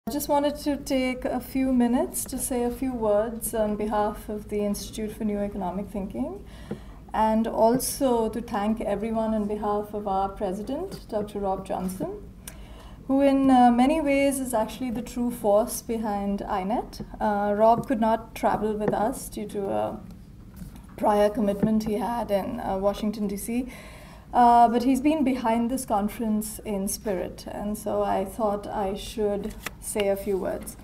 I just wanted to take a few minutes to say a few words on behalf of the Institute for New Economic Thinking, and also to thank everyone on behalf of our president, Dr. Rob Johnson, who in many ways is actually the true force behind INET. Rob could not travel with us due to a prior commitment he had in Washington, D.C., but he's been behind this conference in spirit, and so I thought I should say a few words.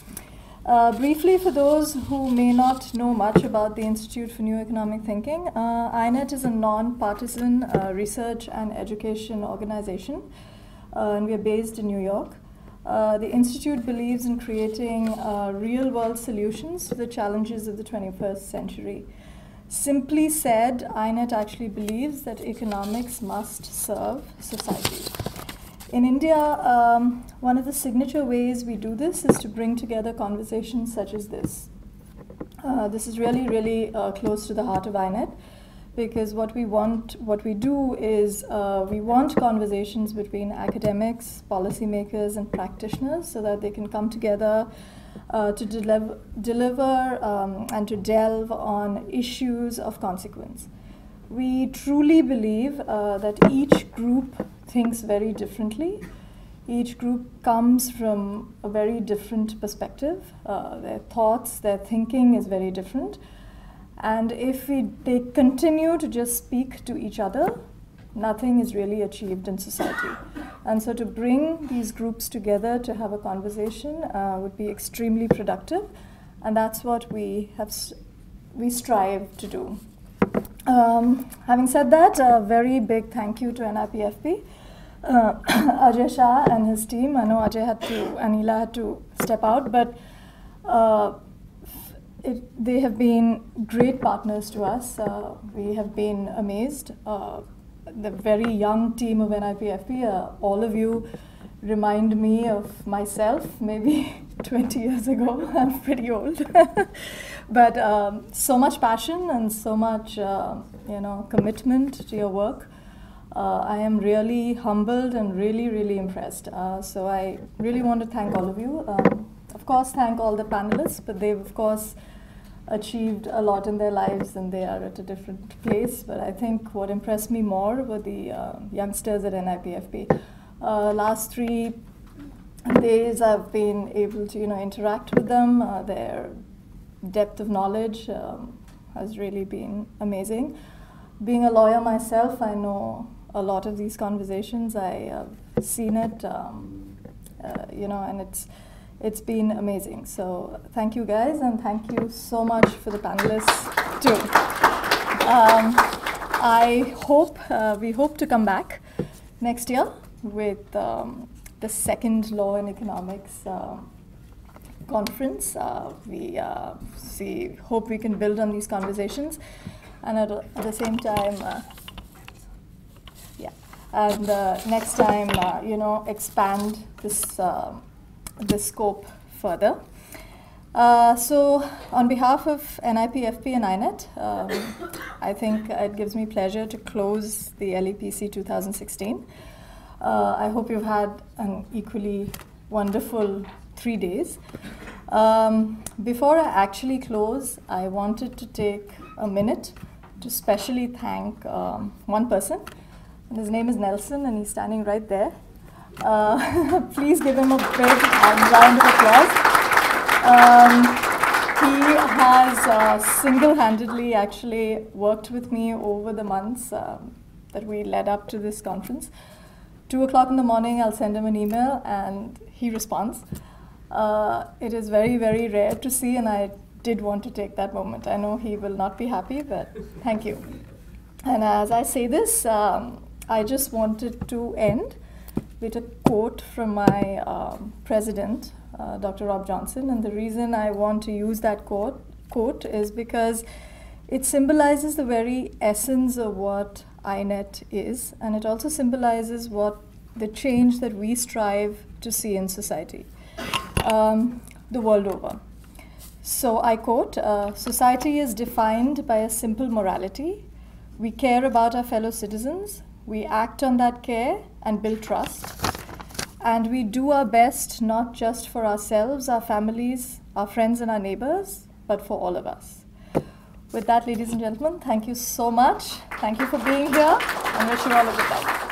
Briefly, for those who may not know much about the Institute for New Economic Thinking, INET is a non-partisan research and education organization, and we are based in New York. The Institute believes in creating real-world solutions to the challenges of the 21st century. Simply said, INET actually believes that economics must serve society. In India, one of the signature ways we do this is to bring together conversations such as this. This is really, really close to the heart of INET, because what we do is we want conversations between academics, policymakers, and practitioners so that they can come together to deliver and to delve on issues of consequence. We truly believe that each group thinks very differently. Each group comes from a very different perspective. Their thoughts, their thinking is very different. And if they continue to just speak to each other, nothing is really achieved in society. And so to bring these groups together to have a conversation would be extremely productive, and that's what we strive to do. Having said that, a very big thank you to NIPFP. Ajay Shah and his team. I know Anila had to step out, but they have been great partners to us. We have been amazed. The very young team of NIPFP, all of you remind me of myself maybe 20 years ago. I'm pretty old. But so much passion and so much commitment to your work. I am really humbled and really, really impressed. So I really want to thank all of you. Of course, thank all the panelists, but they've, of course, achieved a lot in their lives and they are at a different place. But I think what impressed me more were the youngsters at NIPFP. Last 3 days I've been able to interact with them. Their depth of knowledge has really been amazing. Being a lawyer myself, I know a lot of these conversations. I have seen it, and it's been amazing. So thank you guys, and thank you so much for the panelists too. We hope to come back next year with the second Law and Economics conference. We hope we can build on these conversations, and at the same time, next time, expand this scope further. So on behalf of NIPFP and INET, I think it gives me pleasure to close the LEPC 2016. I hope you've had an equally wonderful 3 days. Before I actually close, I wanted to take a minute to specially thank one person. And his name is Nelson, and he's standing right there. Please give him a big round of applause. He has single-handedly actually worked with me over the months that we led up to this conference. 2 o'clock in the morning, I'll send him an email, and he responds. It is very, very rare to see, and I did want to take that moment. I know he will not be happy, but thank you. And as I say this, I just wanted to end with a quote from my president, Dr. Rob Johnson. And the reason I want to use that quote is because it symbolizes the very essence of what INET is, and it also symbolizes what the change that we strive to see in society, the world over. So I quote, society is defined by a simple morality. We care about our fellow citizens, we act on that care and build trust, and we do our best not just for ourselves, our families, our friends and our neighbors, but for all of us. With that, ladies and gentlemen, thank you so much. Thank you for being here, and wish you all a good night.